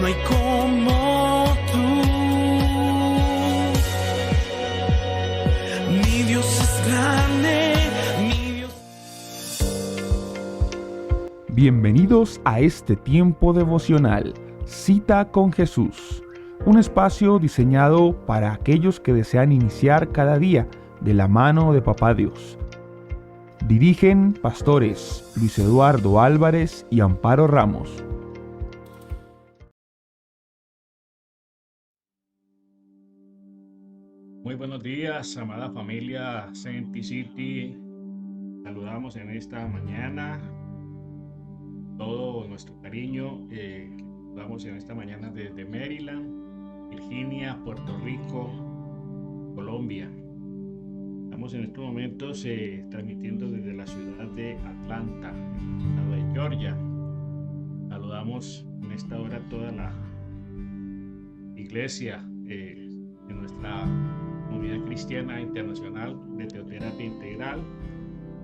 no hay como tú. Mi Dios es grande, mi Dios. Bienvenidos a este tiempo devocional, Cita con Jesús, un espacio diseñado para aquellos que desean iniciar cada día de la mano de Papá Dios. Dirigen pastores Luis Eduardo Álvarez y Amparo Ramos. Muy buenos días, amada familia Saint City. Saludamos en esta mañana todo nuestro cariño. Saludamos en esta mañana desde Maryland, Virginia, Puerto Rico, Colombia. Estamos en estos momentos transmitiendo desde la ciudad de Atlanta, estado de Georgia. Saludamos en esta hora toda la iglesia de nuestra Comunidad Cristiana Internacional de Teoterapia Integral.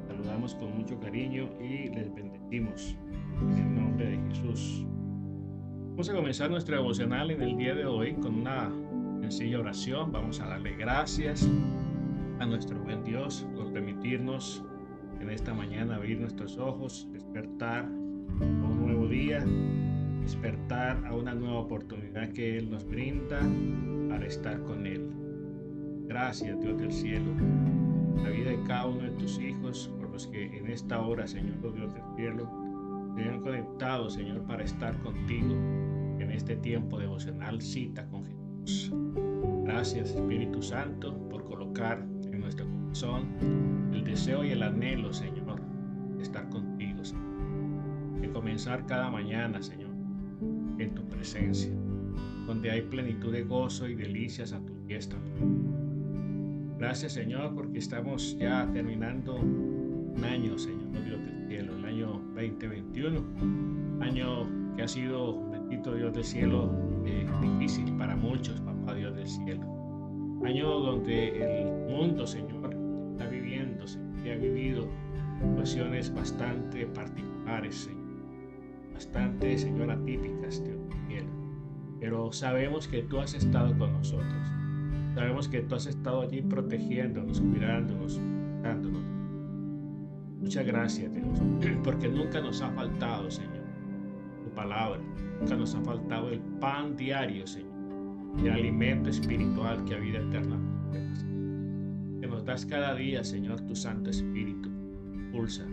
Saludamos con mucho cariño y les bendecimos en el nombre de Jesús. Vamos a comenzar nuestra devocional en el día de hoy con una sencilla oración. Vamos a darle gracias a nuestro buen Dios por permitirnos en esta mañana abrir nuestros ojos, despertar a un nuevo día, despertar a una nueva oportunidad que Él nos brinda para estar con Él. Gracias, Dios del cielo, la vida de cada uno de tus hijos, por los que en esta hora, Señor, Dios del cielo, se han conectado, Señor, para estar contigo en este tiempo devocional, Cita con Jesús. Gracias, Espíritu Santo, por colocar en nuestro corazón el deseo y el anhelo, Señor, de estar contigo, Señor. De comenzar cada mañana, Señor, en tu presencia, donde hay plenitud de gozo y delicias a tu diestra. Gracias, Señor, porque estamos ya terminando un año, Señor, Dios del cielo, el año 2021, año que ha sido, bendito Dios del cielo, difícil para muchos, Papá Dios del cielo. Año donde el mundo, Señor, está viviendo, Señor, y ha vivido situaciones bastante particulares, Señor, bastante, Señor, atípicas, Dios del cielo. Pero sabemos que tú has estado con nosotros. Sabemos que tú has estado allí protegiéndonos, cuidándonos, dándonos. Muchas gracias, Dios, porque nunca nos ha faltado, Señor, tu palabra. Nunca nos ha faltado el pan diario, Señor, el alimento espiritual que a vida eterna nos das. Que nos das cada día, Señor, tu Santo Espíritu, pulsa,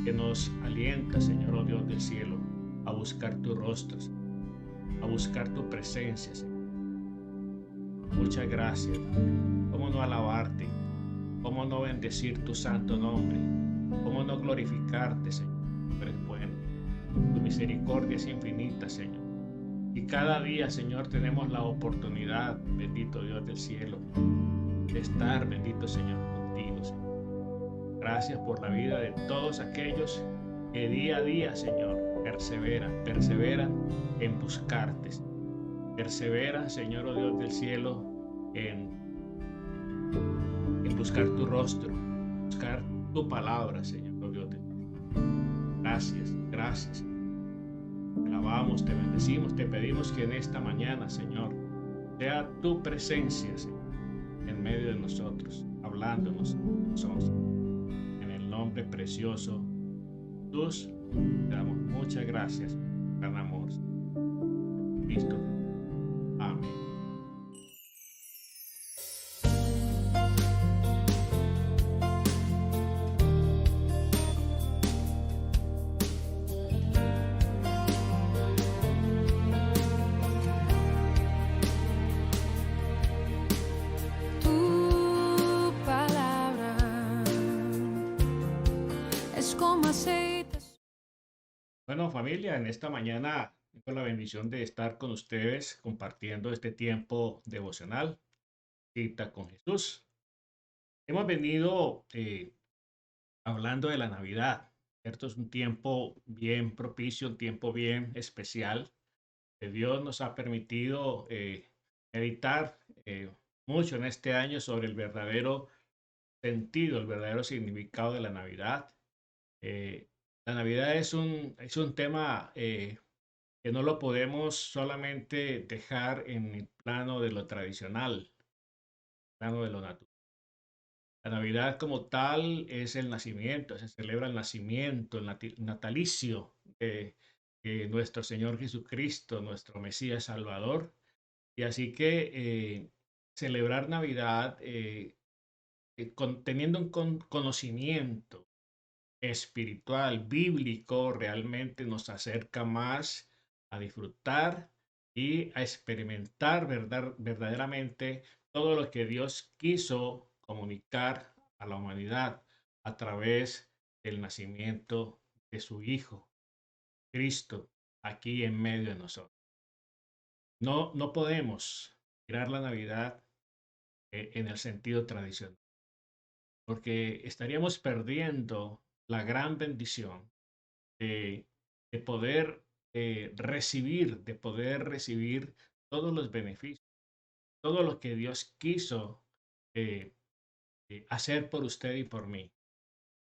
que nos alienta, Señor, oh Dios del cielo, a buscar tu rostro, Señor, a buscar tu presencia, Señor. Muchas gracias. ¿Cómo no alabarte? ¿Cómo no bendecir tu santo nombre? ¿Cómo no glorificarte, Señor? Tú eres bueno. Tu misericordia es infinita, Señor. Y cada día, Señor, tenemos la oportunidad, bendito Dios del cielo, de estar, bendito Señor, contigo, Señor. Gracias por la vida de todos aquellos que día a día, Señor, perseveran en buscarte, Señor. Persevera, Señor, oh Dios del cielo, en buscar tu rostro, buscar tu palabra, Señor, oh Dios del cielo. Gracias. Te alabamos, te bendecimos, te pedimos que en esta mañana, Señor, sea tu presencia, Señor, en medio de nosotros, hablándonos, en el nombre precioso de Jesús. Te damos muchas gracias, gran amor. Cristo. Amén. Tu palabra es como aceite. Bueno, familia, en esta mañana tengo la bendición de estar con ustedes compartiendo este tiempo devocional, Cita con Jesús. Hemos venido hablando de la Navidad, ¿cierto? Es un tiempo bien propicio, un tiempo bien especial, que Dios nos ha permitido meditar mucho en este año sobre el verdadero sentido, el verdadero significado de la Navidad. La Navidad es un tema que no lo podemos solamente dejar en el plano de lo tradicional, plano de lo natural. La Navidad como tal es el nacimiento, se celebra el nacimiento, el natalicio de nuestro Señor Jesucristo, nuestro Mesías Salvador. Y así que celebrar Navidad teniendo un conocimiento espiritual, bíblico, realmente nos acerca más a disfrutar y a experimentar verdaderamente todo lo que Dios quiso comunicar a la humanidad a través del nacimiento de su Hijo, Cristo, aquí en medio de nosotros. No podemos mirar la Navidad en el sentido tradicional, porque estaríamos perdiendo la gran bendición de, de poder de poder recibir todos los beneficios, todo lo que Dios quiso eh, hacer por usted y por mí.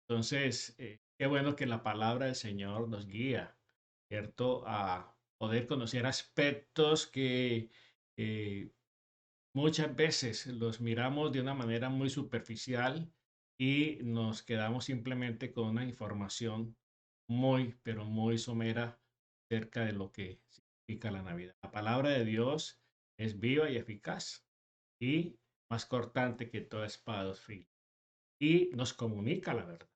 Entonces, qué bueno que la palabra del Señor nos guía, ¿cierto? A poder conocer aspectos que eh, muchas veces los miramos de una manera muy superficial y nos quedamos simplemente con una información muy, pero muy somera acerca de lo que significa la Navidad. La palabra de Dios es viva y eficaz y más cortante que toda espada de dos filos y nos comunica la verdad.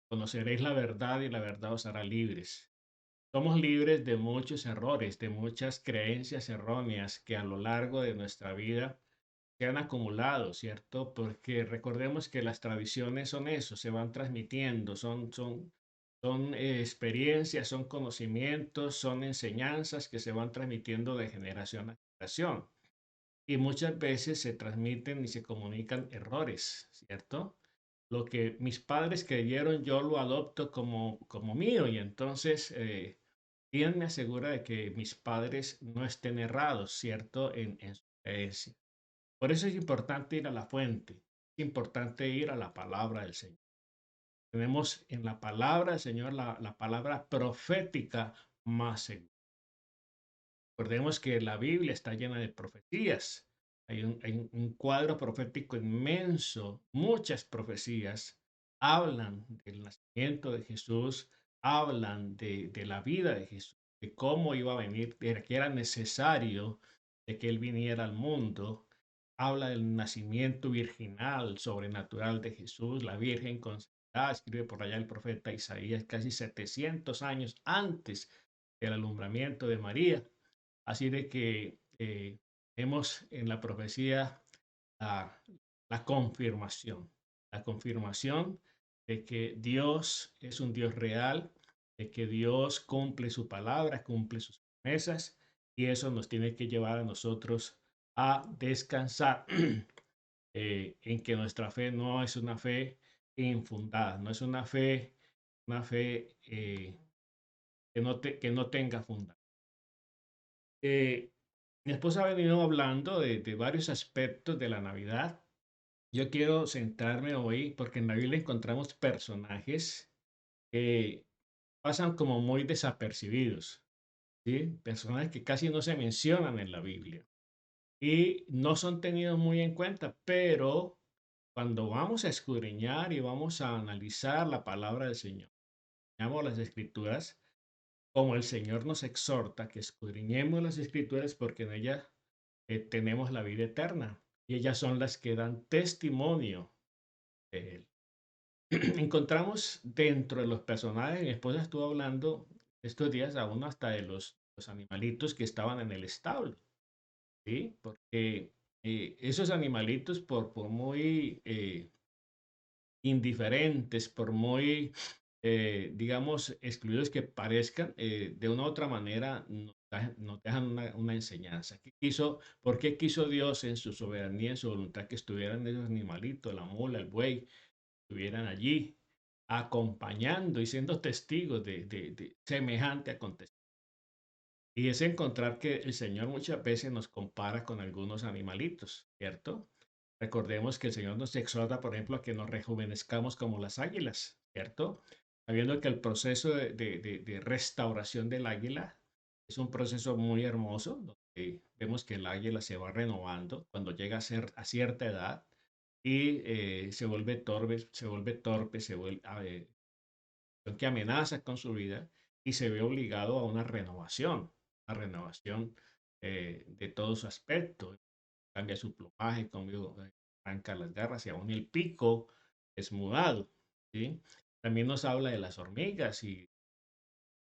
Conoceréis la verdad y la verdad os hará libres. Somos libres de muchos errores, de muchas creencias erróneas que a lo largo de nuestra vida se han acumulado, ¿cierto? Porque recordemos que las tradiciones son eso, se van transmitiendo, son experiencias, son conocimientos, son enseñanzas que se van transmitiendo de generación a generación. Y muchas veces se transmiten y se comunican errores, ¿cierto? Lo que mis padres creyeron, yo lo adopto como mío y entonces, ¿quién me asegura de que mis padres no estén errados, ¿cierto? En su creencia. Por eso es importante ir a la fuente, es importante ir a la palabra del Señor. Tenemos en la palabra del Señor la palabra profética más segura. Recordemos que la Biblia está llena de profecías. Hay un cuadro profético inmenso. Muchas profecías hablan del nacimiento de Jesús, hablan de la vida de Jesús, de cómo iba a venir, de que era necesario de que Él viniera al mundo. Habla del nacimiento virginal, sobrenatural de Jesús, la Virgen concebida, escribe por allá el profeta Isaías, casi 700 años antes del alumbramiento de María. Así de que vemos en la profecía la, la la confirmación de que Dios es un Dios real, de que Dios cumple su palabra, cumple sus promesas, y eso nos tiene que llevar a nosotros a descansar en que nuestra fe no es una fe infundada, no es una fe que no tenga fundamento. Mi esposa ha venido hablando de varios aspectos de la Navidad. Yo quiero centrarme hoy porque en la Biblia encontramos personajes que pasan como muy desapercibidos, ¿sí? Personajes que casi no se mencionan en la Biblia y no son tenidos muy en cuenta, pero cuando vamos a escudriñar y vamos a analizar la palabra del Señor, llamo las Escrituras, como el Señor nos exhorta que escudriñemos las Escrituras porque en ellas tenemos la vida eterna y ellas son las que dan testimonio de Él. Encontramos dentro de los personajes, mi esposa estuvo hablando estos días aún hasta de los animalitos que estaban en el establo, ¿sí? Porque esos animalitos, por muy indiferentes, por muy, digamos, excluidos que parezcan, de una u otra manera nos dejan una enseñanza. ¿Por qué quiso Dios en su soberanía, en su voluntad, que estuvieran esos animalitos, la mula, el buey, estuvieran allí acompañando y siendo testigos de semejante acontecimiento? Y es encontrar que el Señor muchas veces nos compara con algunos animalitos, ¿cierto? Recordemos que el Señor nos exhorta, por ejemplo, a que nos rejuvenezcamos como las águilas, ¿cierto? Sabiendo que el proceso de restauración del águila es un proceso muy hermoso, donde vemos que el águila se va renovando cuando llega a cierta edad y se vuelve, que amenaza con su vida y se ve obligado a una renovación de todo su aspecto. Cambia su plumaje, arranca las garras y aún el pico es mudado, ¿sí? También nos habla de las hormigas y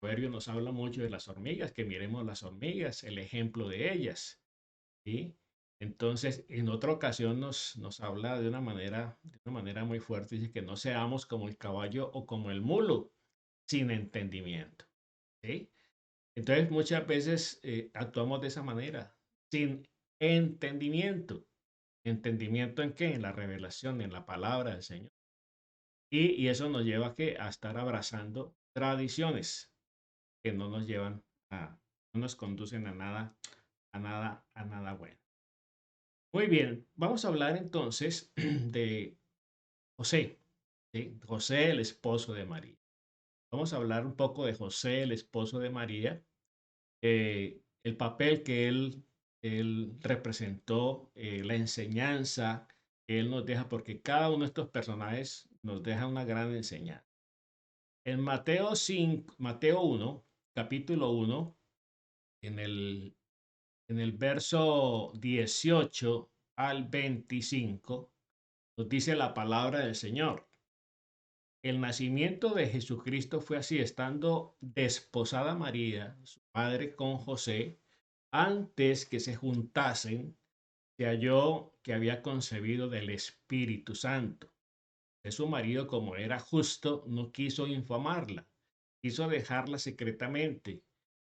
Proverbio nos habla mucho de las hormigas, que miremos las hormigas, el ejemplo de ellas, ¿sí? Entonces, en otra ocasión nos habla de una manera muy fuerte, dice que no seamos como el caballo o como el mulo, sin entendimiento, ¿sí? Entonces, muchas veces actuamos de esa manera, sin entendimiento. ¿Entendimiento en qué? En la revelación, en la palabra del Señor. Y eso nos lleva a, ¿qué? A estar abrazando tradiciones que no nos llevan no nos conducen a nada bueno. Muy bien, vamos a hablar entonces de José, ¿sí? José, el esposo de María. Vamos a hablar un poco de José, el esposo de María, el papel que él representó, la enseñanza que él nos deja, porque cada uno de estos personajes nos deja una gran enseñanza. En Mateo 1, capítulo 1, en el verso 18 al 25, nos dice la palabra del Señor. El nacimiento de Jesucristo fue así, estando desposada María, su madre, con José, antes que se juntasen, se halló que había concebido del Espíritu Santo. De su marido, como era justo, no quiso infamarla, quiso dejarla secretamente.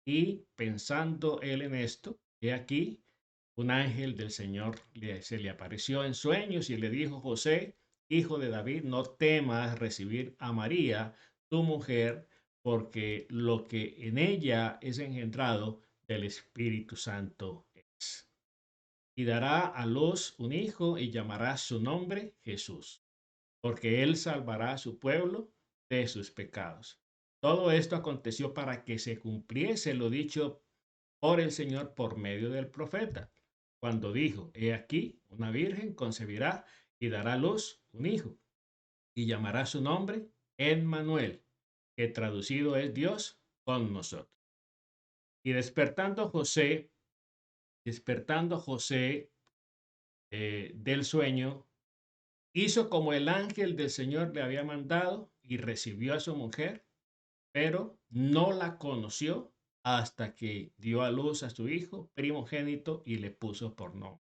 Y pensando él en esto, he aquí, un ángel del Señor se le apareció en sueños y le dijo: José, hijo de David, no temas recibir a María, tu mujer, porque lo que en ella es engendrado del Espíritu Santo es. Y dará a luz un hijo y llamará su nombre Jesús, porque él salvará a su pueblo de sus pecados. Todo esto aconteció para que se cumpliese lo dicho por el Señor por medio del profeta, cuando dijo: He aquí, una virgen concebirá y dará a luz un hijo, y llamará su nombre Emmanuel, que traducido es Dios con nosotros. Y despertando José del sueño, hizo como el ángel del Señor le había mandado y recibió a su mujer, pero no la conoció hasta que dio a luz a su hijo primogénito y le puso por nombre.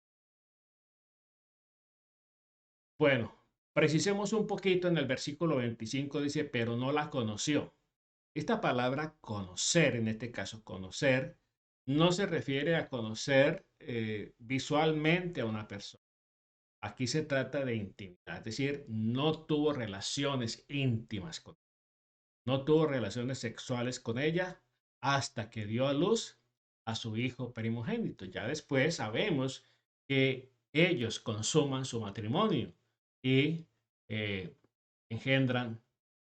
Bueno, precisemos un poquito en el versículo 25, dice, pero no la conoció. Esta palabra conocer, en este caso conocer, no se refiere a conocer visualmente a una persona. Aquí se trata de intimidad, es decir, no tuvo relaciones íntimas con ella, no tuvo relaciones sexuales con ella hasta que dio a luz a su hijo primogénito. Ya después sabemos que ellos consuman su matrimonio y eh, engendran,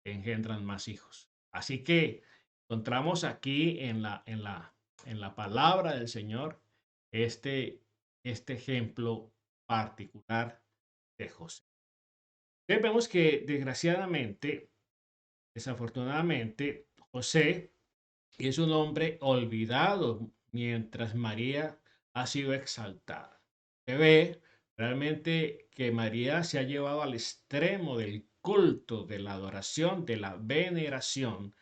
engendran más hijos. Así que encontramos aquí en la palabra del Señor este ejemplo particular de José. Entonces vemos que desafortunadamente, José es un hombre olvidado mientras María ha sido exaltada. Se ve realmente que María se ha llevado al extremo del culto, de la adoración, de la veneración,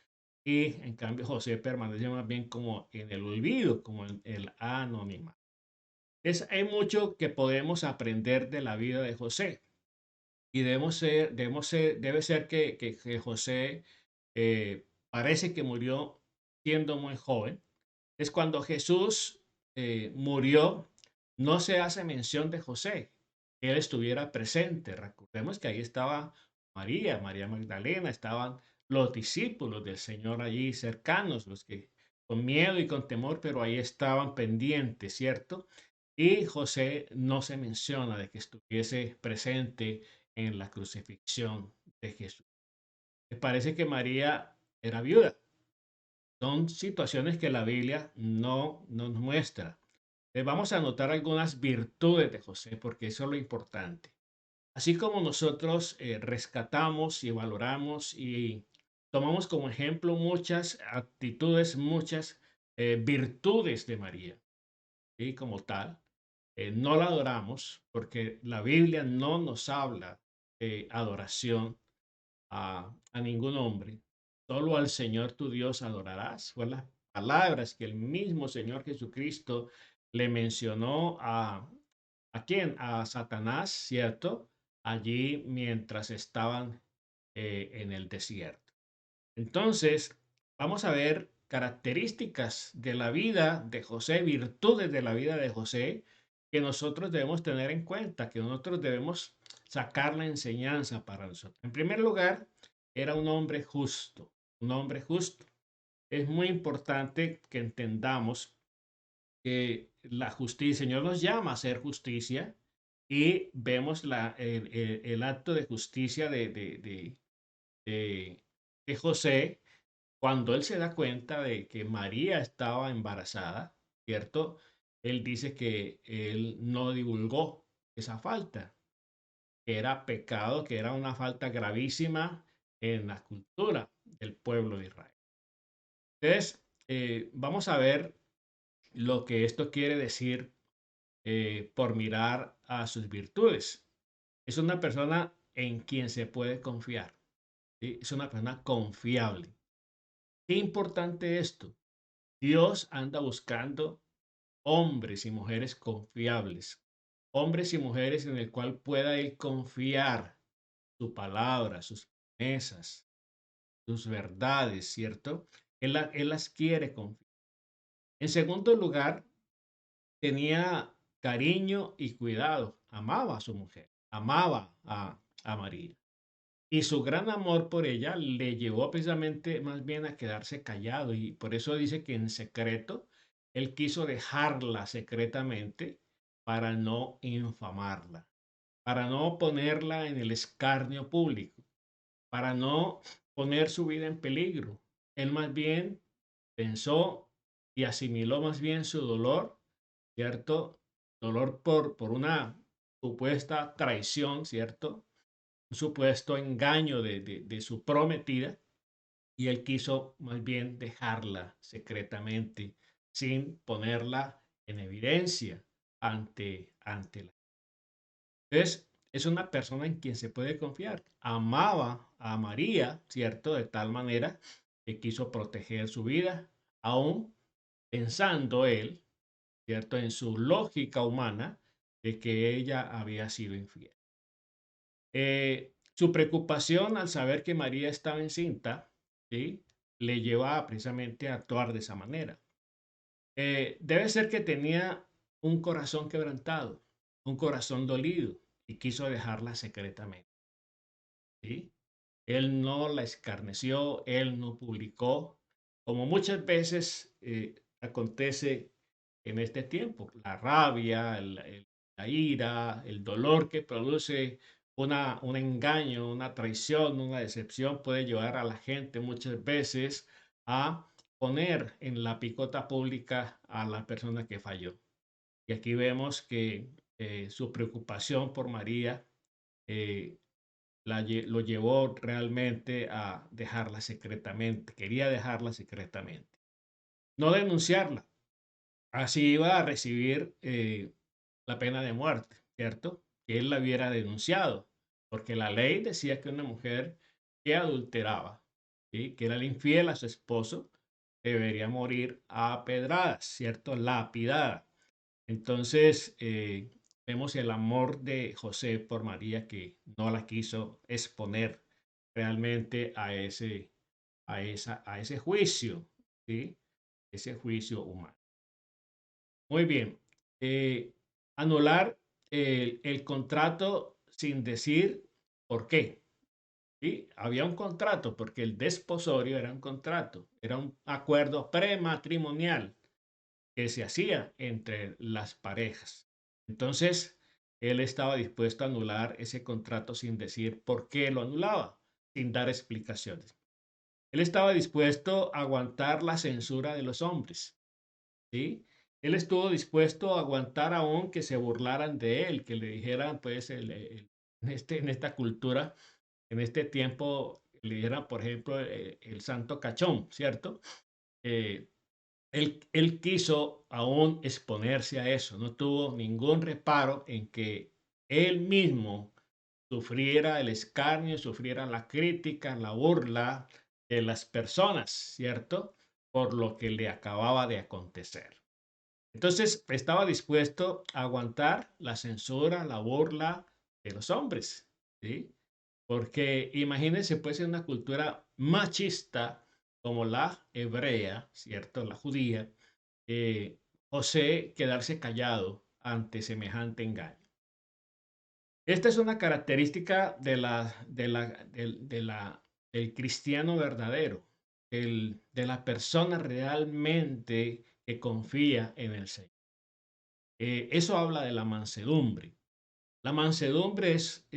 y en cambio José permanece más bien como en el olvido, como en el anonimato. Hay mucho que podemos aprender de la vida de José. Y debe ser que José parece que murió siendo muy joven. Es cuando Jesús murió, no se hace mención de José, que él estuviera presente. Recordemos que ahí estaba María Magdalena, estaban los discípulos del Señor allí cercanos, los que con miedo y con temor, pero ahí estaban pendientes, ¿cierto? Y José no se menciona de que estuviese presente en la crucifixión de Jesús. Me parece que María era viuda Son situaciones que la Biblia no nos muestra. Vamos a anotar algunas virtudes de José, porque eso es lo importante. Así como nosotros rescatamos y valoramos y tomamos como ejemplo muchas actitudes, muchas virtudes de María, y como tal, no la adoramos porque la Biblia no nos habla de adoración a ningún hombre. Solo al Señor tu Dios adorarás. Fue las palabras que el mismo Señor Jesucristo le mencionó ¿a quién? A Satanás, ¿cierto? Allí mientras estaban en el desierto. Entonces, vamos a ver características de la vida de José, virtudes de la vida de José, que nosotros debemos tener en cuenta, que nosotros debemos sacar la enseñanza para nosotros. En primer lugar, era un hombre justo, un hombre justo. Es muy importante que entendamos que la justicia, el Señor nos llama a hacer justicia y vemos el acto de justicia de, de José cuando él se da cuenta de que María estaba embarazada, ¿cierto? Él dice que él no divulgó esa falta, que era pecado, que era una falta gravísima en la cultura del pueblo de Israel. Entonces, vamos a ver lo que esto quiere decir por mirar a sus virtudes. Es una persona en quien se puede confiar, ¿sí? Es una persona confiable. Qué importante esto. Dios anda buscando hombres y mujeres confiables, hombres y mujeres en el cual pueda él confiar su palabra, sus promesas, sus verdades, ¿cierto? Él las quiere confiar. En segundo lugar, tenía cariño y cuidado, amaba a su mujer, amaba a María. Y su gran amor por ella le llevó precisamente más bien a quedarse callado y por eso dice que en secreto él quiso dejarla secretamente para no infamarla, para no ponerla en el escarnio público, para no poner su vida en peligro. Él más bien pensó y asimiló más bien su dolor, ¿cierto? Dolor por una supuesta traición, ¿cierto? Un supuesto engaño de su prometida y él quiso más bien dejarla secretamente sin ponerla en evidencia ante la. Entonces, es una persona en quien se puede confiar. Amaba a María, ¿cierto? De tal manera que quiso proteger su vida, aún pensando él, ¿cierto? En su lógica humana de que ella había sido infiel. Su preocupación al saber que María estaba encinta, ¿sí? Le llevaba precisamente a actuar de esa manera. Debe ser que tenía un corazón quebrantado, un corazón dolido y quiso dejarla secretamente, ¿sí? Él no la escarneció, él no publicó, como muchas veces acontece en este tiempo, la rabia, la ira, el dolor que produce un engaño, una traición, una decepción puede llevar a la gente muchas veces a poner en la picota pública a la persona que falló. Y aquí vemos que su preocupación por María eh, lo llevó realmente a dejarla secretamente, quería dejarla secretamente, no denunciarla. Así iba a recibir la pena de muerte, ¿cierto? Que él la hubiera denunciado, porque la ley decía que una mujer que adulteraba, ¿sí? Que era infiel a su esposo, debería morir a pedradas, ¿cierto? Lapidada. Entonces, vemos el amor de José por María que no la quiso exponer realmente a ese juicio, ¿sí? Ese juicio humano. Muy bien. Anular el contrato sin decir por qué. ¿Sí? Había un contrato porque el desposorio era un contrato, era un acuerdo prematrimonial que se hacía entre las parejas. Entonces, él estaba dispuesto a anular ese contrato sin decir por qué lo anulaba, sin dar explicaciones. Él estaba dispuesto a aguantar la censura de los hombres, ¿sí? Él estuvo dispuesto a aguantar aún que se burlaran de él, que le dijeran, pues, en esta cultura, en este tiempo, le dijeran, por ejemplo, el santo cachón, ¿cierto? Eh, él quiso aún exponerse a eso, no tuvo ningún reparo en que él mismo sufriera el escarnio, sufriera la crítica, la burla de las personas, ¿cierto? Por lo que le acababa de acontecer. Entonces estaba dispuesto a aguantar la censura, la burla de los hombres, ¿sí? Porque imagínense pues en una cultura machista como la hebrea, ¿cierto? La judía, José quedarse callado ante semejante engaño. Esta es una característica del cristiano verdadero, de la persona realmente que confía en el Señor. Eso habla de la mansedumbre. La mansedumbre es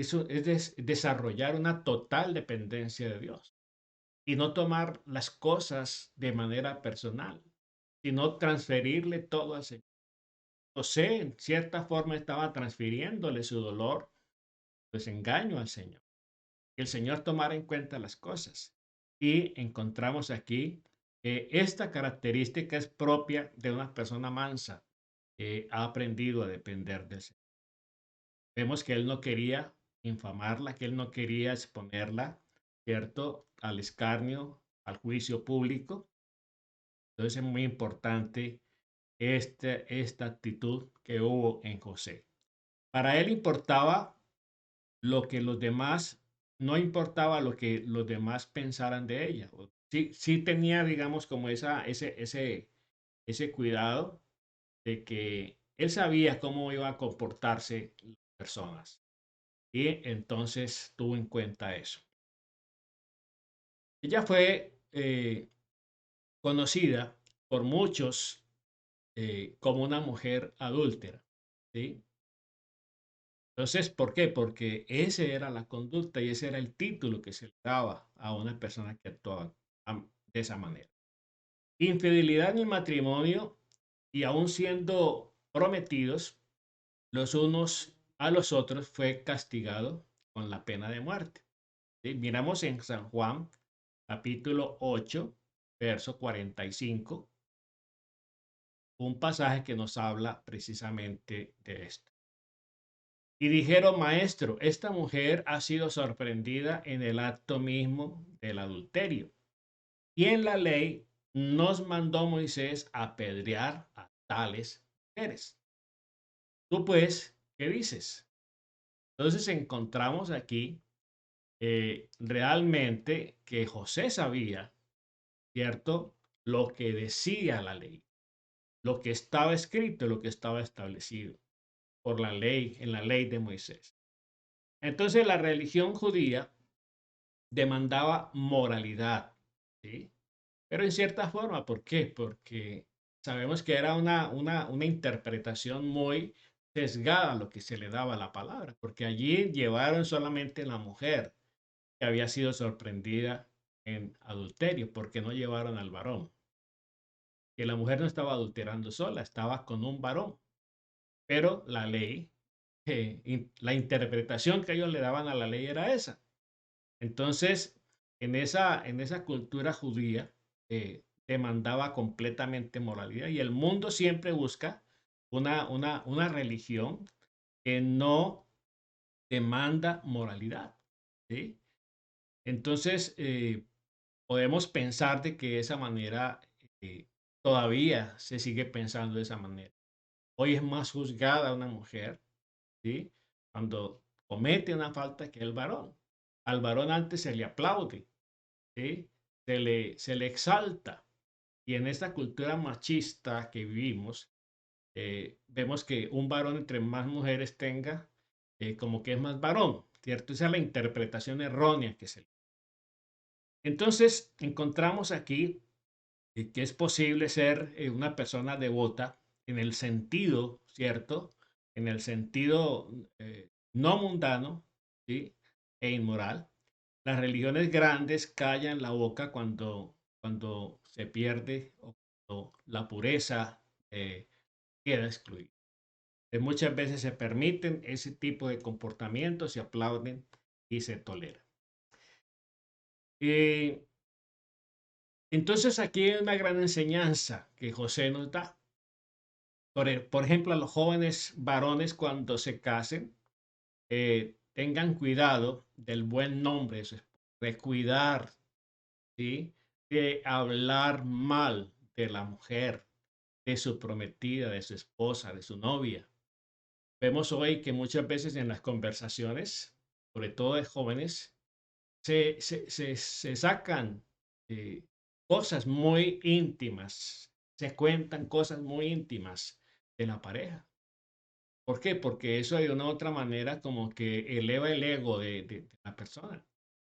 desarrollar una total dependencia de Dios y no tomar las cosas de manera personal, sino transferirle todo al Señor. José, en cierta forma, estaba transfiriéndole su dolor, pues engaño al Señor. Que el Señor tomara en cuenta las cosas. Y encontramos aquí que esta característica es propia de una persona mansa que ha aprendido a depender del Señor. Vemos que él no quería infamarla, que él no quería exponerla, ¿cierto? Al escarnio, al juicio público. Entonces es muy importante esta actitud que hubo en José. Para él importaba lo que los demás, no importaba lo que los demás pensaran de ella. Sí, sí tenía, digamos, como ese cuidado de que él sabía cómo iban a comportarse las personas. Y entonces tuvo en cuenta eso. Ella fue conocida por muchos como una mujer adúltera, ¿sí? Entonces, ¿por qué? Porque esa era la conducta y ese era el título que se le daba a una persona que actuaba de esa manera. Infidelidad en el matrimonio y aún siendo prometidos los unos a los otros fue castigado con la pena de muerte. ¿Sí? Miramos en San Juan capítulo 8, verso 45, un pasaje que nos habla precisamente de esto. Y dijeron, maestro, esta mujer ha sido sorprendida en el acto mismo del adulterio. Y en la ley nos mandó Moisés apedrear a tales mujeres. Tú pues, ¿qué dices? Entonces encontramos aquí realmente que José sabía, ¿cierto? Lo que decía la ley, lo que estaba escrito, lo que estaba establecido por la ley, en la ley de Moisés. Entonces la religión judía demandaba moralidad, ¿sí? Pero en cierta forma, ¿por qué? Porque sabemos que era una interpretación muy sesgada a lo que se le daba a la palabra, porque allí llevaron solamente la mujer que había sido sorprendida en adulterio, porque no llevaron al varón. Que la mujer no estaba adulterando sola, estaba con un varón, pero la ley, la interpretación que ellos le daban a la ley era esa. Entonces, en esa cultura judía, demandaba completamente moralidad y el mundo siempre busca una religión que no demanda moralidad, ¿sí? Entonces, podemos pensar de que de esa manera todavía se sigue pensando de esa manera. Hoy es más juzgada una mujer, ¿sí? Cuando comete una falta que el varón. Al varón antes se le aplaude, ¿sí? Se le exalta. Y en esta cultura machista que vivimos, vemos que un varón entre más mujeres tenga, como que es más varón, ¿cierto? Esa es la interpretación errónea que se le. Entonces, encontramos aquí que es posible ser una persona devota en el sentido, ¿cierto? En el sentido no mundano, ¿sí? E inmoral. las religiones grandes callan la boca cuando se pierde o cuando la pureza queda excluida. Muchas veces se permiten ese tipo de comportamientos, se aplauden y se toleran. Eh, entonces aquí hay una gran enseñanza que José nos da. Por ejemplo, a los jóvenes varones cuando se casen, tengan cuidado del buen nombre de su esposa, de cuidar, ¿sí? De hablar mal de la mujer, de su prometida, de su esposa, de su novia. Vemos hoy que muchas veces en las conversaciones, sobre todo de jóvenes, se sacan eh, cosas muy íntimas, se cuentan cosas muy íntimas de la pareja. ¿Por qué? Porque eso de una u otra manera como que eleva el ego de la persona.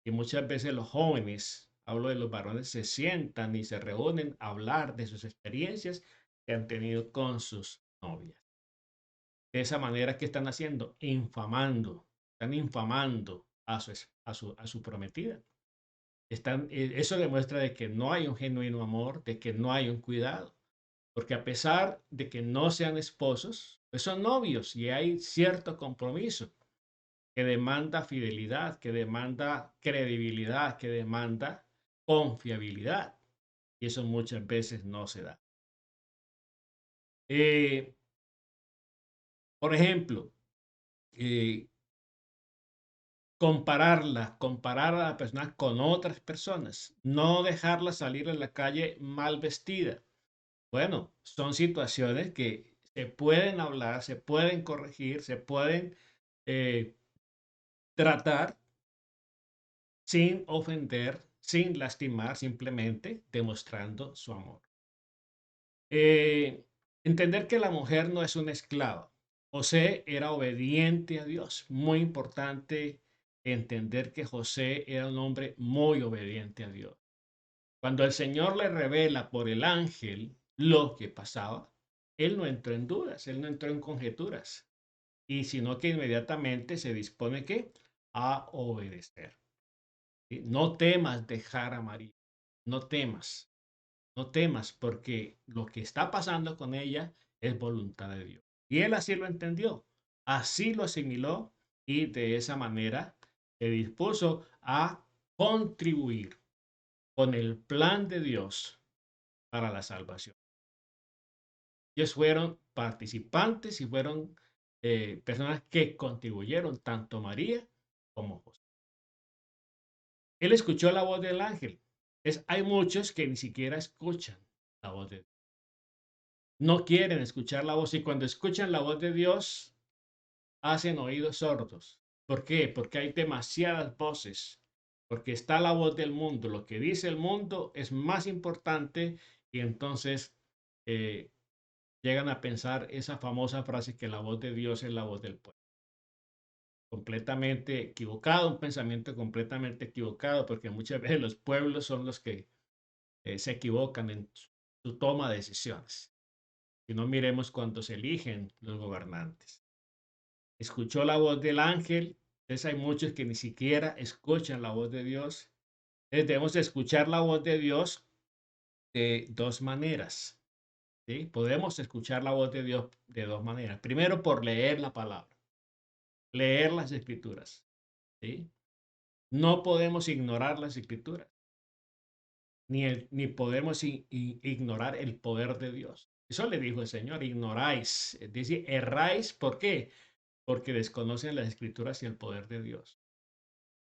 Y muchas veces los jóvenes, hablo de los varones, se sientan y se reúnen a hablar de sus experiencias que han tenido con sus novias. De esa manera, ¿qué están haciendo? Están infamando a su prometida. Eso demuestra de que no hay un genuino amor, de que no hay un cuidado. Porque a pesar de que no sean esposos, pues son novios y hay cierto compromiso que demanda fidelidad, que demanda credibilidad, que demanda confiabilidad. Y eso muchas veces no se da. Eh, por ejemplo, eh, comparar a la persona con otras personas, no dejarla salir a la calle mal vestida. Bueno, son situaciones que se pueden hablar, se pueden corregir, se pueden eh, tratar sin ofender, sin lastimar, simplemente demostrando su amor. Eh, Entender que la mujer no es una esclava. José era obediente a Dios. Muy importante entender que José era un hombre muy obediente a Dios. Cuando el Señor le revela por el ángel lo que pasaba, él no entró en dudas, él no entró en conjeturas, y sino que inmediatamente se dispone ¿qué? A obedecer. ¿Sí? No temas dejar a María, no temas. No temas porque lo que está pasando con ella es voluntad de Dios. Y él así lo entendió, así lo asimiló y de esa manera se dispuso a contribuir con el plan de Dios para la salvación. Ellos fueron participantes y fueron personas que contribuyeron, tanto María como José. Él escuchó la voz del ángel. Hay muchos que ni siquiera escuchan la voz de Dios. No quieren escuchar la voz y cuando escuchan la voz de Dios hacen oídos sordos. ¿Por qué? Porque hay demasiadas voces, porque está la voz del mundo. Lo que dice el mundo es más importante y entonces eh, llegan a pensar esa famosa frase que la voz de Dios es la voz del pueblo. Completamente equivocado, un pensamiento completamente equivocado, porque muchas veces los pueblos son los que se equivocan en su toma de decisiones. Si no, miremos cuando se eligen los gobernantes. Escuchó la voz del ángel, entonces hay muchos que ni siquiera escuchan la voz de Dios. Entonces debemos escuchar la voz de Dios de dos maneras. ¿Sí? Podemos escuchar la voz de Dios de dos maneras. Primero, por leer la palabra, leer las escrituras. ¿Sí? No podemos ignorar las escrituras, ni podemos ignorar el poder de Dios. Eso le dijo el Señor, ignoráis, es decir, erráis. ¿Por qué? Porque desconocen las escrituras y el poder de Dios.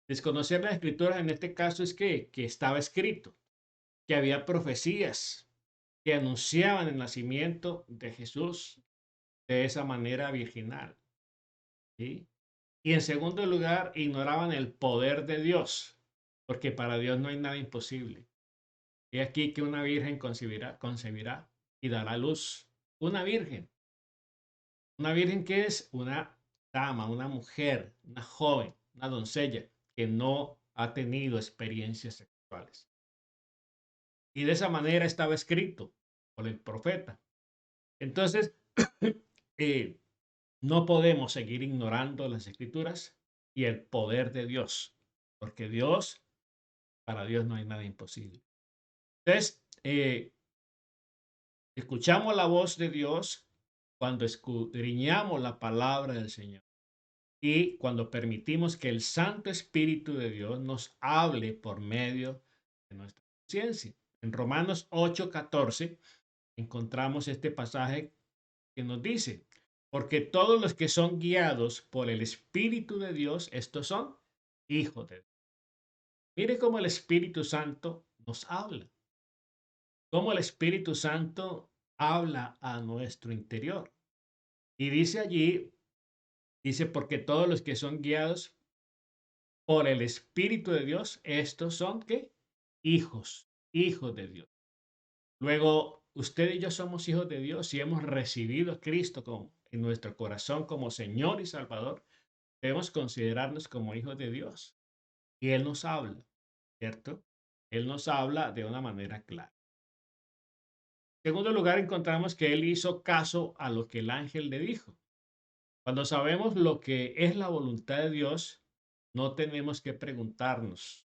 Desconocer las escrituras en este caso es que estaba escrito, que había profecías que anunciaban el nacimiento de Jesús de esa manera virginal. ¿Sí? Y en segundo lugar, ignoraban el poder de Dios, porque para Dios no hay nada imposible. He aquí que una virgen concebirá y dará luz. Una virgen que es una dama, una mujer, una joven, una doncella que no ha tenido experiencias sexuales. Y de esa manera estaba escrito por el profeta. Entonces, eh, no podemos seguir ignorando las escrituras y el poder de Dios. porque Dios, para Dios no hay nada imposible. Entonces, escuchamos la voz de Dios cuando escudriñamos la palabra del Señor y cuando permitimos que el Santo Espíritu de Dios nos hable por medio de nuestra conciencia. En Romanos 8:14 encontramos este pasaje que nos dice, porque todos los que son guiados por el Espíritu de Dios, estos son hijos de Dios. Mire cómo el Espíritu Santo nos habla, cómo el Espíritu Santo habla a nuestro interior. Y dice allí, dice, porque todos los que son guiados por el Espíritu de Dios, estos son, ¿qué? Hijos de Dios. Luego, usted y yo somos hijos de Dios y hemos recibido a Cristo en nuestro corazón como Señor y Salvador. Debemos considerarnos como hijos de Dios. Y Él nos habla, ¿cierto? Él nos habla de una manera clara. En segundo lugar, encontramos que Él hizo caso a lo que el ángel le dijo. Cuando sabemos lo que es la voluntad de Dios, no tenemos que preguntarnos,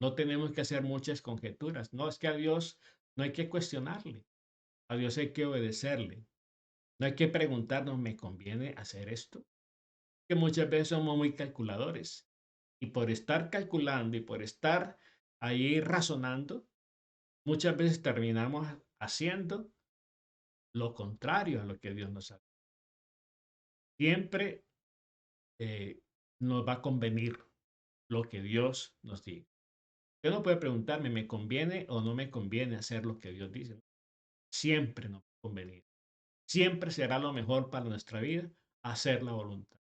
no tenemos que hacer muchas conjeturas. No, es que a Dios no hay que cuestionarle, a Dios hay que obedecerle. No hay que preguntarnos, ¿me conviene hacer esto? Que muchas veces somos muy calculadores y por estar calculando y por estar ahí razonando, muchas veces terminamos haciendo lo contrario a lo que Dios nos ha. Siempre nos va a convenir lo que Dios nos diga. Usted no puede preguntarme, ¿me conviene o no me conviene hacer lo que Dios dice? Siempre nos va a convenir. Siempre será lo mejor para nuestra vida hacer la voluntad.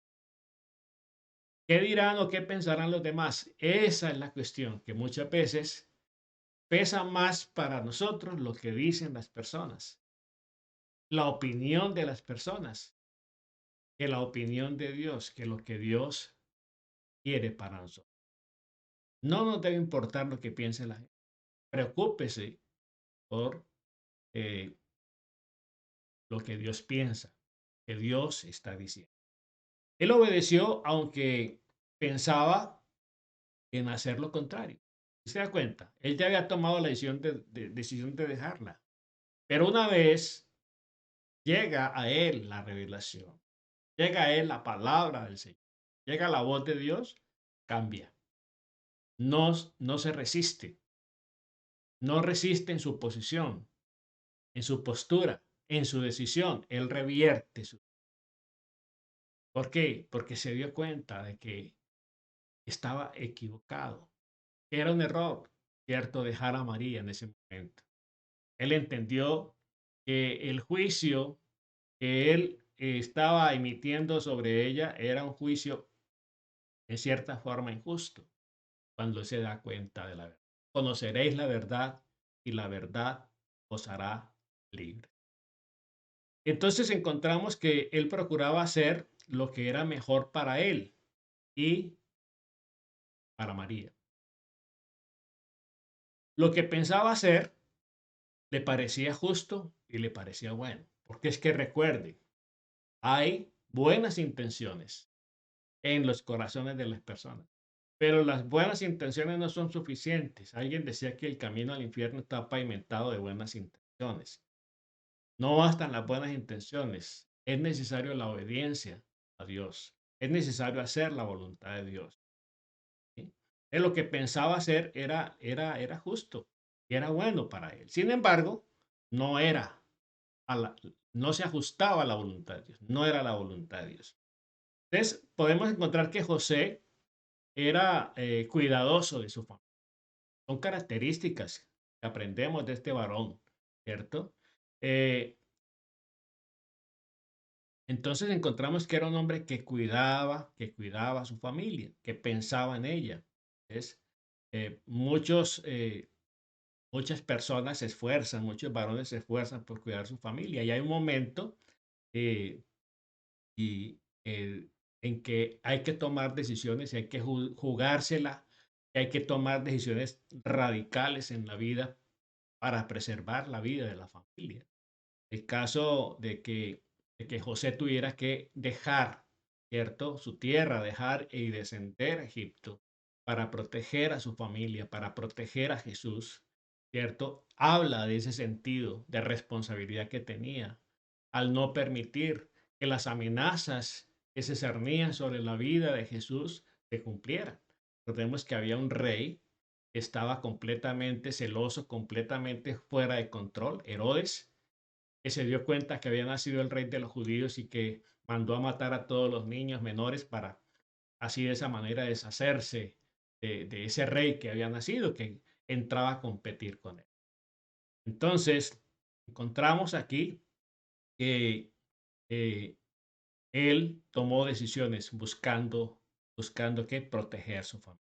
¿Qué dirán o qué pensarán los demás? Esa es la cuestión, que muchas veces pesa más para nosotros lo que dicen las personas, la opinión de las personas, que la opinión de Dios, que lo que Dios quiere para nosotros. No nos debe importar lo que piense la gente. Preocúpese por eh, lo que Dios piensa, que Dios está diciendo. Él obedeció aunque pensaba en hacer lo contrario. ¿Se da cuenta? Él ya había tomado la decisión de dejarla. Pero una vez llega a él la revelación, llega a él la palabra del Señor, llega la voz de Dios, cambia. No se resiste, no resiste en su posición, en su postura, en su decisión. Él revierte. ¿Por qué? Porque se dio cuenta de que estaba equivocado. Era un error, ¿cierto? Dejar a María en ese momento. Él entendió que el juicio que él estaba emitiendo sobre ella era un juicio en cierta forma injusto cuando se da cuenta de la verdad. Conoceréis la verdad y la verdad os hará libre. Entonces encontramos que él procuraba hacer lo que era mejor para él y para María. Lo que pensaba hacer le parecía justo y le parecía bueno, porque es que recuerde, hay buenas intenciones en los corazones de las personas. Pero las buenas intenciones no son suficientes. Alguien decía que el camino al infierno está pavimentado de buenas intenciones. No bastan las buenas intenciones. Es necesario la obediencia a Dios. Es necesario hacer la voluntad de Dios. ¿Sí? Lo que pensaba hacer era justo y era bueno para él. Sin embargo, no era no se ajustaba a la voluntad de Dios. No era la voluntad de Dios. Entonces, podemos encontrar que José era cuidadoso de su familia. Son características que aprendemos de este varón, ¿cierto? Eh, entonces encontramos que era un hombre que cuidaba a su familia, que pensaba en ella. ¿Ves? Muchas personas se esfuerzan, muchos varones se esfuerzan por cuidar a su familia y hay un momento eh, y, en que hay que tomar decisiones y hay que jugársela, y hay que tomar decisiones radicales en la vida para preservar la vida de la familia. El caso de que José tuviera que dejar, ¿cierto? Su tierra, dejar y descender a Egipto, para proteger a su familia, para proteger a Jesús, ¿cierto? Habla de ese sentido de responsabilidad que tenía al no permitir que las amenazas que se cernían sobre la vida de Jesús se cumplieran. Recordemos que había un rey que estaba completamente celoso, completamente fuera de control, Herodes, que se dio cuenta que había nacido el rey de los judíos y que mandó a matar a todos los niños menores para así de esa manera deshacerse de ese rey que había nacido, que entraba a competir con él. Entonces, encontramos aquí que eh, él tomó decisiones buscando que proteger su familia.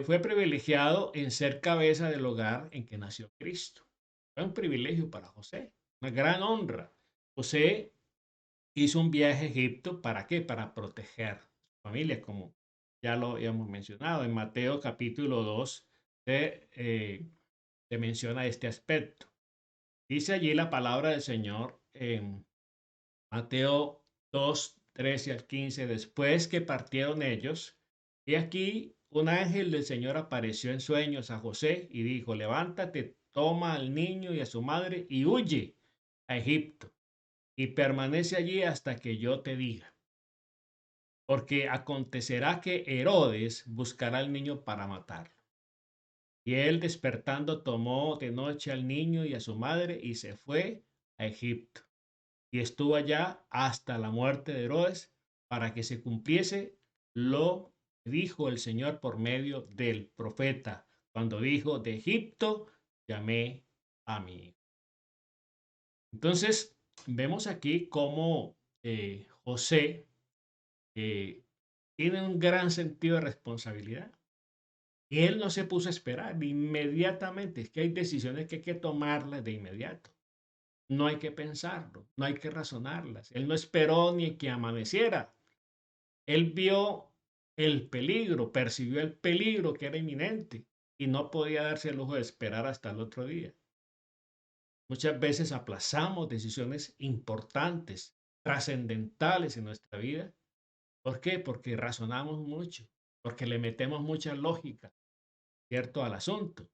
Fue privilegiado en ser cabeza del hogar en que nació Cristo. Fue un privilegio para José, una gran honra. José hizo un viaje a Egipto, ¿para qué? Para proteger a su familia, como ya lo habíamos mencionado. En Mateo capítulo 2 se menciona este aspecto. Dice allí la palabra del Señor en Mateo 2, 13 al 15. Después que partieron ellos, y aquí un ángel del Señor apareció en sueños a José y dijo, levántate, toma al niño y a su madre y huye a Egipto y permanece allí hasta que yo te diga. Porque acontecerá que Herodes buscará al niño para matarlo. Y él despertando tomó de noche al niño y a su madre y se fue a Egipto. Y estuvo allá hasta la muerte de Herodes para que se cumpliese lo que dijo el Señor por medio del profeta, cuando dijo, de Egipto llamé a mi hijo. Entonces, vemos aquí cómo José tiene un gran sentido de responsabilidad. Y él no se puso a esperar inmediatamente. Es que hay decisiones que hay que tomarlas de inmediato. No hay que pensarlo, no hay que razonarlas. Él no esperó ni que amaneciera. Él vio el peligro, percibió el peligro que era inminente y no podía darse el lujo de esperar hasta el otro día. Muchas veces aplazamos decisiones importantes, trascendentales en nuestra vida. ¿Por qué? Porque razonamos mucho, porque le metemos mucha lógica, ¿cierto?, al asunto,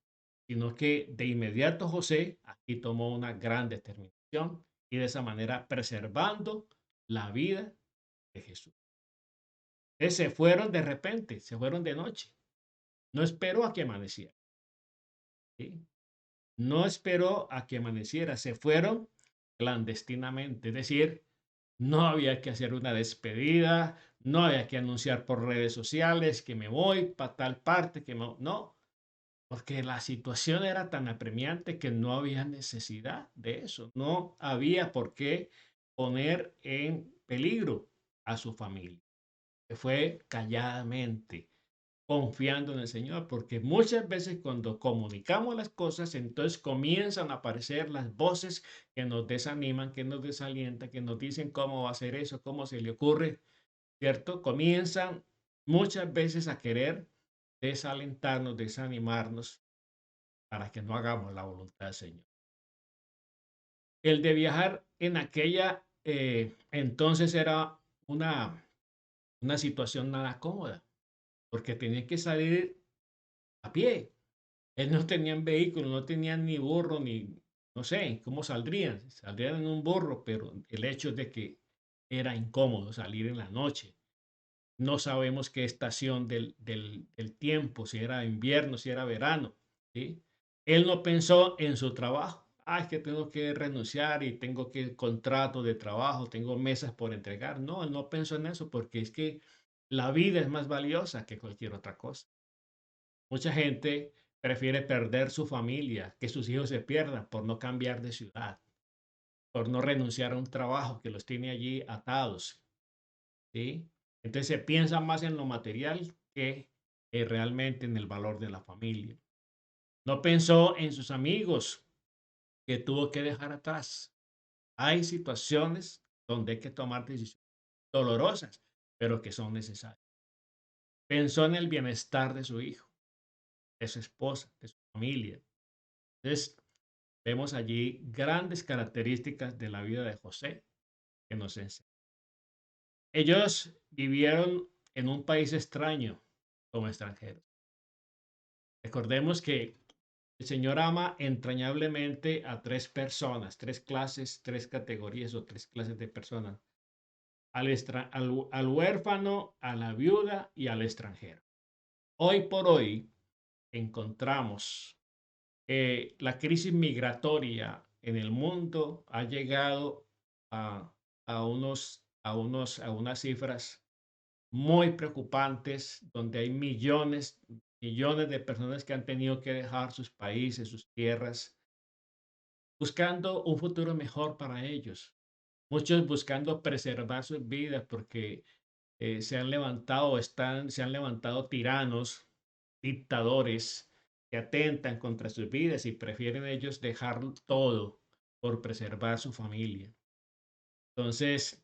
sino que de inmediato José aquí tomó una gran determinación y de esa manera preservando la vida de Jesús. Se fueron de repente, se fueron de noche. No esperó a que amaneciera. ¿Sí? No esperó a que amaneciera, se fueron clandestinamente, es decir, no había que hacer una despedida, no había que anunciar por redes sociales que me voy para tal parte, no, porque la situación era tan apremiante que no había necesidad de eso, no había por qué poner en peligro a su familia. Se fue calladamente, confiando en el Señor, porque muchas veces cuando comunicamos las cosas, entonces comienzan a aparecer las voces que nos desaniman, que nos desalientan, que nos dicen cómo va a ser eso, cómo se le ocurre, ¿cierto? Comienzan muchas veces a querer desalentarnos, desanimarnos para que no hagamos la voluntad del Señor. El de viajar en aquella entonces era una situación nada cómoda, porque tenía que salir a pie. Él no tenían vehículo, no tenían ni burro, ni, no sé, ¿cómo saldrían? Saldrían en un burro, pero el hecho es de que era incómodo salir en la noche. No sabemos qué estación del tiempo, si era invierno, si era verano, ¿sí? Él no pensó en su trabajo. Ah, es que tengo que renunciar y tengo que contrato de trabajo, tengo mesas por entregar. No, él no pensó en eso porque es que la vida es más valiosa que cualquier otra cosa. Mucha gente prefiere perder su familia, que sus hijos se pierdan por no cambiar de ciudad, por no renunciar a un trabajo que los tiene allí atados, ¿sí? Entonces se piensa más en lo material que realmente en el valor de la familia. No pensó en sus amigos que tuvo que dejar atrás. Hay situaciones donde hay que tomar decisiones dolorosas, pero que son necesarias. Pensó en el bienestar de su hijo, de su esposa, de su familia. Entonces, vemos allí grandes características de la vida de José que nos enseñan. Ellos vivieron en un país extraño, como extranjeros. Recordemos que el Señor ama entrañablemente a tres personas, tres clases, tres categorías o tres clases de personas. Al huérfano, a la viuda y al extranjero. Hoy por hoy encontramos que la crisis migratoria en el mundo ha llegado a, a unas cifras muy preocupantes, donde hay millones de personas que han tenido que dejar sus países, sus tierras, buscando un futuro mejor para ellos. Muchos buscando preservar sus vidas porque se han levantado tiranos, dictadores que atentan contra sus vidas y prefieren ellos dejar todo por preservar su familia. Entonces,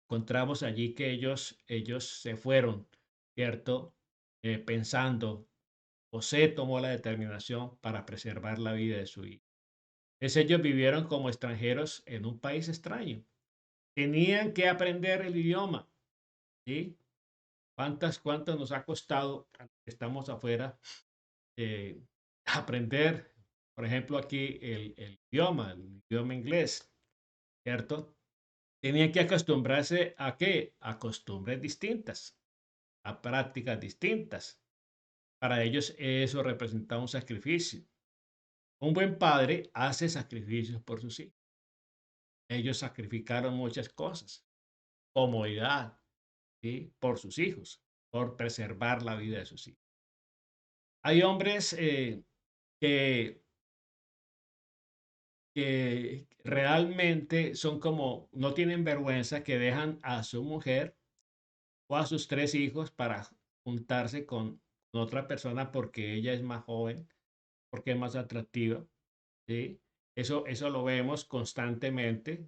encontramos allí que ellos se fueron, ¿cierto? Pensando, José tomó la determinación para preservar la vida de su hijo. Ellos vivieron como extranjeros en un país extraño. Tenían que aprender el idioma, ¿sí? ¿Cuántas nos ha costado, estamos afuera, eh, aprender, por ejemplo, aquí el idioma inglés, ¿cierto? Tenían que acostumbrarse ¿a qué? A costumbres distintas, a prácticas distintas. Para ellos eso representaba un sacrificio. Un buen padre hace sacrificios por sus hijos. Ellos sacrificaron muchas cosas, comodidad, ¿sí? Por sus hijos, por preservar la vida de sus hijos. Hay hombres que, que realmente son como, no tienen vergüenza, que dejan a su mujer o a sus tres hijos para juntarse con otra persona porque ella es más joven, porque es más atractiva, ¿sí? Eso lo vemos constantemente.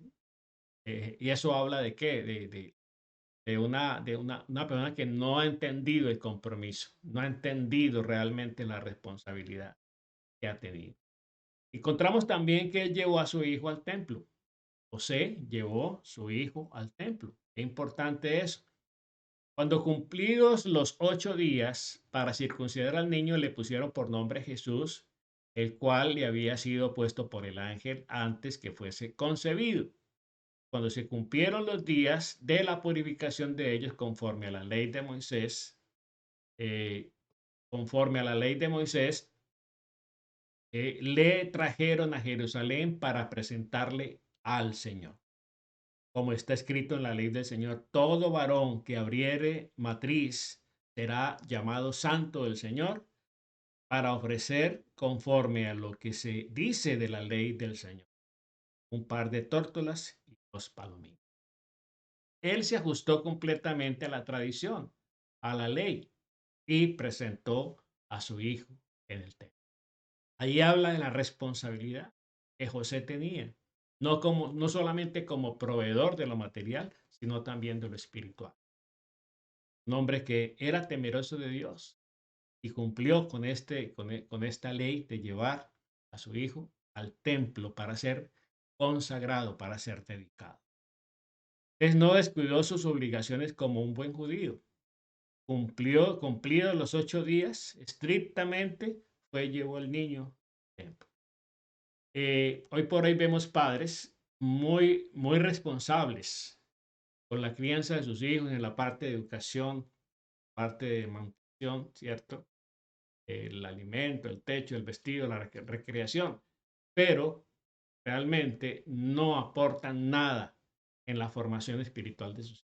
¿Y eso habla de qué? De una persona que no ha entendido el compromiso, no ha entendido realmente la responsabilidad que ha tenido. Encontramos también que él llevó a su hijo al templo. José llevó su hijo al templo. Qué importante es. Cuando cumplidos los 8 días para circuncidar al niño, le pusieron por nombre Jesús, el cual le había sido puesto por el ángel antes que fuese concebido. Cuando se cumplieron los días de la purificación de ellos conforme a la ley de Moisés, eh, conforme a la ley de Moisés, le trajeron a Jerusalén para presentarle al Señor. Como está escrito en la ley del Señor, todo varón que abriere matriz será llamado santo del Señor para ofrecer conforme a lo que se dice de la ley del Señor. Un par de tórtolas y 2 palomitas. Él se ajustó completamente a la tradición, a la ley, y presentó a su hijo en el templo. Ahí habla de la responsabilidad que José tenía, no solamente como proveedor de lo material, sino también de lo espiritual. Un hombre que era temeroso de Dios y cumplió con esta ley de llevar a su hijo al templo para ser consagrado, para ser dedicado. Él no descuidó sus obligaciones como un buen judío. Cumplido los 8 días, estrictamente llevó el niño al templo. Hoy por hoy vemos padres muy responsables con la crianza de sus hijos en la parte de educación, parte de manutención, ¿cierto? El alimento, el techo, el vestido, la recreación, pero realmente no aportan nada en la formación espiritual de sus hijos.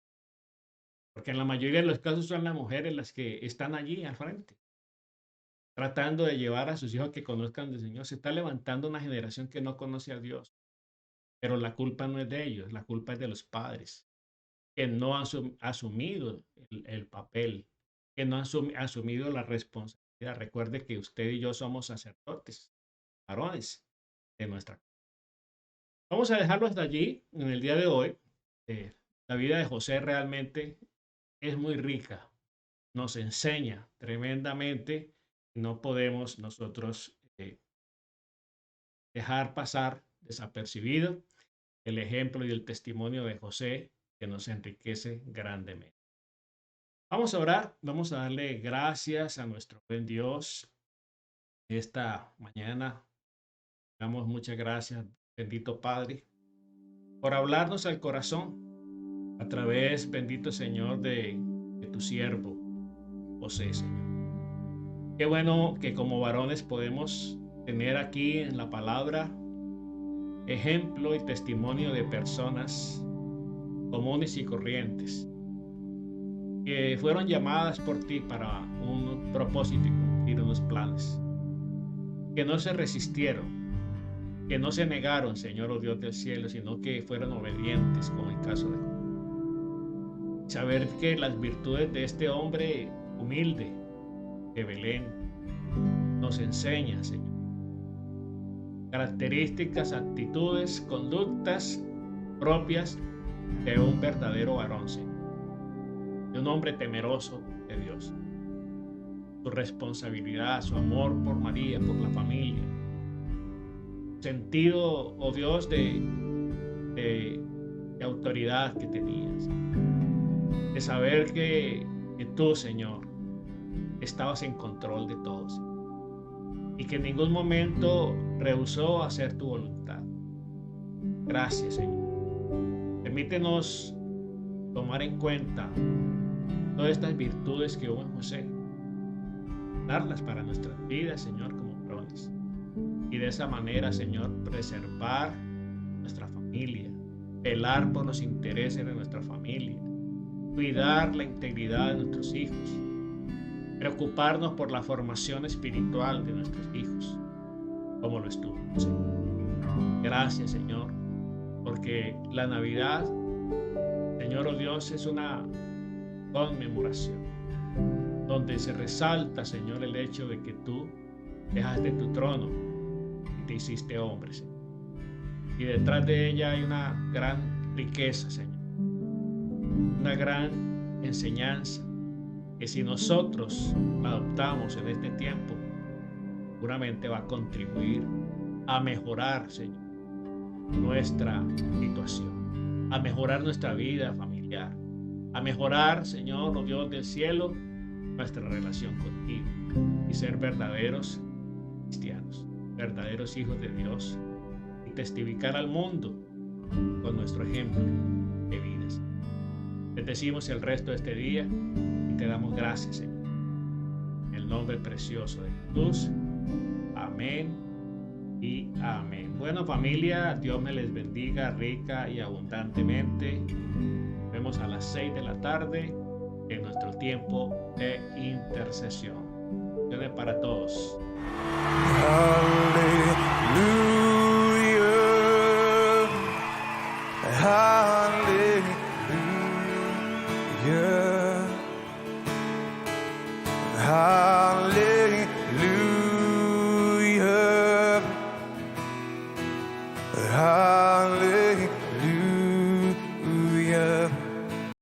Porque en la mayoría de los casos son las mujeres las que están allí al frente, tratando de llevar a sus hijos a que conozcan del Señor. Se está levantando una generación que no conoce a Dios. Pero la culpa no es de ellos, la culpa es de los padres, que no han asumido el papel, que no han asumido la responsabilidad. Recuerde que usted y yo somos sacerdotes, varones de nuestra casa. Vamos a dejarlo hasta allí en el día de hoy. La vida de José realmente es muy rica, nos enseña tremendamente. No podemos nosotros dejar pasar desapercibido el ejemplo y el testimonio de José, que nos enriquece grandemente. Vamos a orar, vamos a darle gracias a nuestro buen Dios esta mañana. Damos muchas gracias, bendito Padre, por hablarnos al corazón a través, bendito Señor, de tu siervo, José, Señor. Qué bueno que como varones podemos tener aquí en la palabra ejemplo y testimonio de personas comunes y corrientes que fueron llamadas por ti para un propósito y cumplir unos planes, que no se resistieron, que no se negaron, Señor, oh Dios del cielo, sino que fueron obedientes, como el caso de Job. Saber que las virtudes de este hombre humilde de Belén nos enseña, Señor, características, actitudes, conductas propias de un verdadero varón, Señor, de un hombre temeroso de Dios. Su responsabilidad, su amor por María, por la familia, sentido, oh Dios, de autoridad que tenías, de saber que tú, Señor, estabas en control de todo, Señor, y que en ningún momento rehusó hacer tu voluntad. Gracias, Señor. Permítenos tomar en cuenta todas estas virtudes que hubo en José, darlas para nuestras vidas, Señor, como varones. Y de esa manera, Señor, preservar nuestra familia, velar por los intereses de nuestra familia, cuidar la integridad de nuestros hijos, preocuparnos por la formación espiritual de nuestros hijos, como lo estuvo José. Gracias, Señor, porque la Navidad, Señor, oh Dios, es una conmemoración donde se resalta, Señor, el hecho de que tú dejaste tu trono y te hiciste hombre, Señor. Y detrás de ella hay una gran riqueza, Señor, una gran enseñanza que si nosotros la adoptamos en este tiempo, seguramente va a contribuir a mejorar, Señor, nuestra situación, a mejorar nuestra vida familiar, a mejorar, Señor, oh Dios del cielo, nuestra relación contigo y ser verdaderos cristianos, verdaderos hijos de Dios y testificar al mundo con nuestro ejemplo de vidas. Te decimos el resto de este día y te damos gracias, Señor. En el nombre precioso de Jesús. Amén y amén. Bueno, familia, Dios me les bendiga rica y abundantemente. Nos vemos a las 6 de la tarde en nuestro tiempo de intercesión. Bendiciones para todos. Hallelujah. Hallelujah.